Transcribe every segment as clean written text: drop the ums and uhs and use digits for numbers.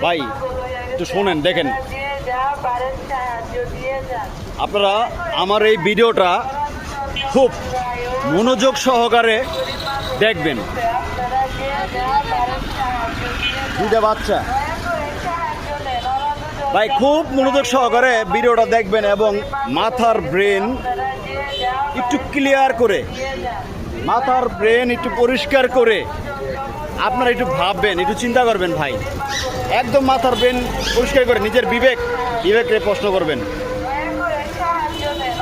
ভাই একটু শোনেন, দেখেন আপনারা আমার এই ভিডিওটা খুব মনোযোগ সহকারে দেখবেন। দুইটা বাচ্চা ভাই খুব মনোযোগ সহকারে ভিডিওটা দেখবেন এবং মাথার ব্রেন একটু ক্লিয়ার করে, মাথার ব্রেন একটু পরিষ্কার করে আপনারা একটু ভাববেন, একটু চিন্তা করবেন ভাই। একদম মাথার ব্রেন পরিষ্কার করে নিজের বিবেককে প্রশ্ন করবেন।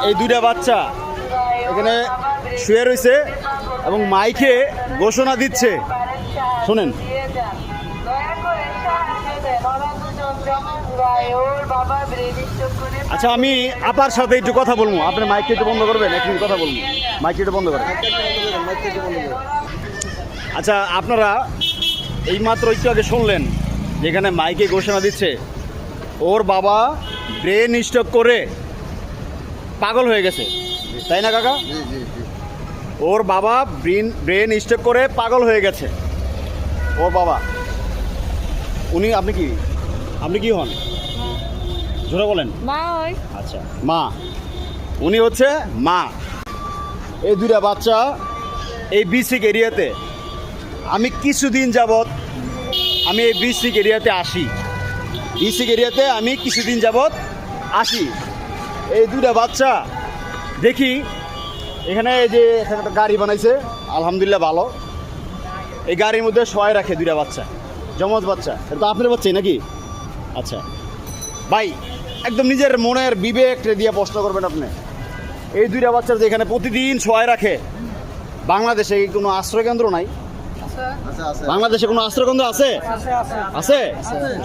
এই দুইটা বাচ্চা এখানে শুয়ে রয়েছে এবং মাইকে ঘোষণা দিচ্ছে, শোনেন। আচ্ছা, আমি আপার সাথে একটু কথা বলবো, আপনি মাইকটা একটু বন্ধ করবেন, এক মিনিট কথা বলবো, মাইকটা একটু বন্ধ করেন। আচ্ছা, আপনারা এইমাত্র একটু আগে শুনলেন যেখানে মাইকে ঘোষণা দিচ্ছে ওর বাবা ব্রেন স্ট্রোক করে পাগল হয়ে গেছে, তাই না কাকা? ওর বাবা ব্রেন স্ট্রোক করে পাগল হয়ে গেছে। ওর বাবা উনি, আপনি কি হন? জোরে বলেন। মা হয়। আচ্ছা, মা, উনি হচ্ছে মা। এই দুইটা বাচ্চা এই বিসিক এরিয়াতে আমি কিছুদিন যাবৎ আমি এই বিসিক এরিয়াতে আসি, বিসিক এরিয়াতে আমি কিছুদিন যাবৎ আসি। এই দুইটা বাচ্চা দেখি এখানে, এই যে এখানে একটা গাড়ি বানাইছে, আলহামদুলিল্লাহ ভালো। এই গাড়ির মধ্যে শোয়াই রাখে দুইটা বাচ্চা, জমজ বাচ্চা। এটা তো আপনার বাচ্চাই নাকি? আচ্ছা ভাই, একদম নিজের মনের বিবেক দিয়ে প্রশ্ন করবেন আপনি। এই দুইটা বাচ্চার যে এখানে প্রতিদিন শোয়াই রাখে, বাংলাদেশে কোনো আশ্রয় কেন্দ্র নাই? বাংলাদেশে কোনো আশ্রয় কেন্দ্র আছে? আছে?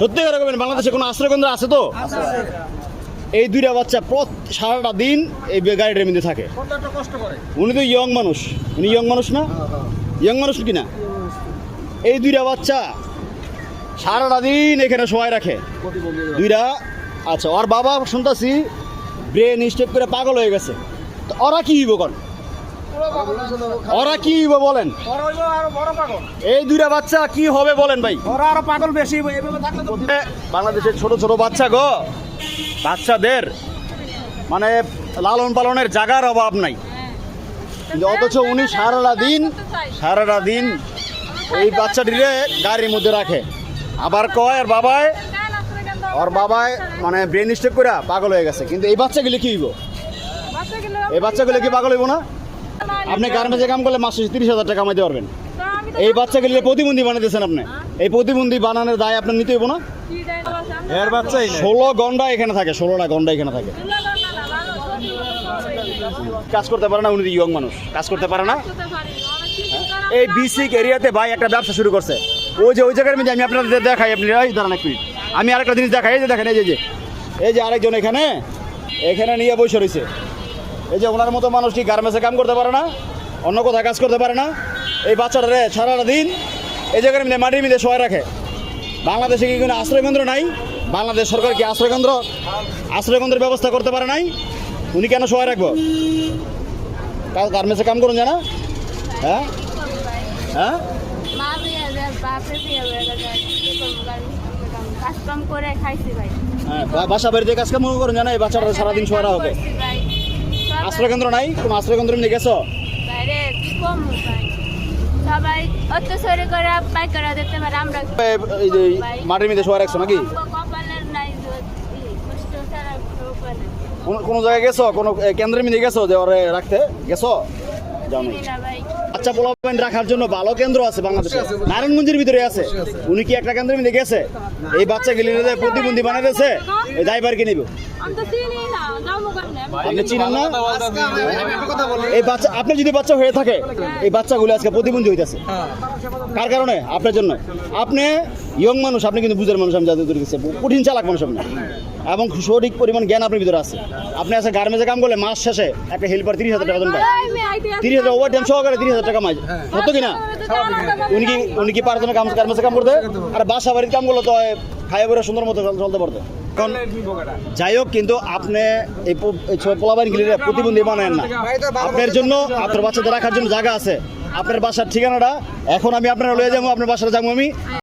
সত্যি করে বলবেন, বাংলাদেশে কোনো আশ্রয় কেন্দ্র আছে তো? এই দুইটা বাচ্চা সারাটা দিন এই গাড়িটার মধ্যে থাকে। উনি তো ইয়ং মানুষ, উনি ইয়ং মানুষ না? ইয়ং মানুষ কি না? এই দুইটা বাচ্চা সারাটা দিন এখানে শোয়াই রাখে দুইটা। আচ্ছা, ওর বাবা শুনতেছি ব্রেন স্ট্রোক করে পাগল হয়ে গেছে। তো ওরা কি হইব কোন? ওরা কি হইব বলেন? এই দুইটা বাচ্চা কি হবে বলেন ভাই? ওরা আরো পাগল বেশি। বাংলাদেশের ছোট ছোট বাচ্চা গো, বাচ্চাদের মানে লালন পালনের জায়গার অভাব নাই, কিন্তু অথচ উনি সারাটা দিন এই বাচ্চাটিরে গাড়ির মধ্যে রাখে। আবার কয় ওর বাবায় মানে ব্রেন স্ট্রোক করে পাগল হয়ে গেছে। কিন্তু এই বাচ্চাগুলো কি হইব? এই বাচ্চাগুলো কি পাগল হইব না? আপনি গার্মেন্টসে কাম করলে মাসে 30,000 টাকা কামাইতে পারবেন। এই বাচ্চাগুলো প্রতিবন্ধী বানাইতেছেন আপনি, এই প্রতিবন্ধী বানানোর দায় আপনার নিতে হইব না? এর বাচ্চাই 16 ঘন্টা এখানে থাকে, 16টা ঘন্টা এখানে থাকে, কাজ করতে পারে না। উনি ইয়ং মানুষ, কাজ করতে পারে না। এই বিসিক এরিয়াতে ভাই একটা ব্যবসা শুরু করছে। ওই জায়গার মধ্যে আমি আপনাদের দেখাই, আপনি দাঁড়ান এক মিনিট, আমি আরেকটা জিনিস দেখাই। এই যে দেখেন, এই যে আরেকজন এখানে নিয়ে বসে রয়েছে। এই যে ওনার মতো মানুষ কি গার্মেন্টসে কাম করতে পারে না? অন্য কোথাও কাজ করতে পারে না? এই বাচ্চাটারে সারাটা দিন এই জায়গার মধ্যে মাটির মধ্যে শোয়া রাখে। বাংলাদেশে কি কোনো আশ্রয়কেন্দ্র নাই? বাংলাদেশ সরকার কি আশ্রয়কেন্দ্রের ব্যবস্থা করতে পারে নাই? উনি কেন শোয়া রাখবো? গার্মেন্টসে কাম করুন জানা? হ্যাঁ হ্যাঁ, বাসা বাড়িতে কাজ কাম করুন জানা? এই বাচ্চাটা সারাদিন শোয়া হবে। আশ্রয়কেন্দ্র নাই? কোন আশ্রয়কেন্দ্র নিয়ে গেছো? মাটির মধ্যে শোয়া রাখছো নাকি? কোন জায়গায় গেছো? কোন কেন্দ্রের মধ্যে গেছো যে ওরে রাখতে গেছো? যাও নাই। বাচ্চা পোলাপাইন রাখার জন্য ভালো কেন্দ্র আছে বাংলাদেশে, নারায়ণগঞ্জের ভিতরে আছে। উনি কি একটা কেন্দ্রের মধ্যে গেছে? এই বাচ্চা গেলে প্রতিবন্ধী বানাইতেছে, এই দায়ভার কি নিব? আপনি চিনেন না? এই বাচ্চা, আপনি যদি বাচ্চা হয়ে থাকে, এই বাচ্চাগুলো আজকে প্রতিবন্ধী হইতেছে কার কারণে? আপনার জন্য। আপনি ইয়ং মানুষ, আপনি কিন্তু বুঝার মানুষ, আমি যাদের গেছে কঠিন চালাক মানুষ আপনি, এবং সঠিক পরিমাণ জ্ঞান আপনার ভিতরে আছে। আপনি আছে গার্মেন্টসে কাম করলে মাস শেষে একটা হেল্পার 30,000 টাকা দেন পায়, 30,000 ওভার টাইম সহকারে 30,000 টাকা মাই, সত্য কিনা? উনি কি পারতো না গার্মেন্টসে কাম করতে? আর বাসা বাড়ির কাম করলে তো খাইয়ে পরে সুন্দর মতো চলতে পারতো। কারণ যাই হোক, কিন্তু আপনি এই পোলাবাইন গিলে প্রতিবন্ধী বানায়েন না। আপনার জন্য, আপনার বাচ্চাদের রাখার জন্য জায়গা আছে। আপনার বাসার ঠিকানাটা এখন আমি আপনারা লয়ে যাবো, আপনার বাসাটা যাবো আমি।